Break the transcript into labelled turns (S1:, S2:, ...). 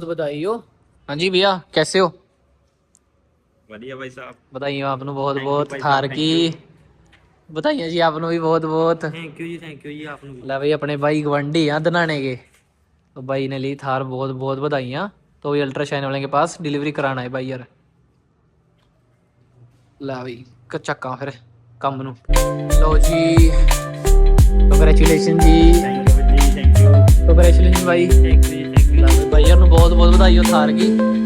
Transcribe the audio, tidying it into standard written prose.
S1: बधाई हो। हाँ जी भैया कैसे हो?
S2: बढ़िया भाई साहब,
S1: बधाई आपको बहुत बहुत थार की बधाइयां जी आपको भी बहुत बहुत।
S2: थैंक यू जी आपको।
S1: ला भाई अपने भाई गवांढी हैं दनाने के, तो भाई ने ली थार, बहुत बहुत बधाइयां। तो ये अल्ट्राशाइन वाले के पास डिलीवरी कराना है भाई यार। ला भाई चक्का फिर कम नू लो जी। कंग्रेचुलेशन जी,
S2: थैंक यू
S1: कंग्रेचुलेशन भाई।
S2: थैंक यू
S1: भाई यार बहुत बहुत बधाई हो थार की।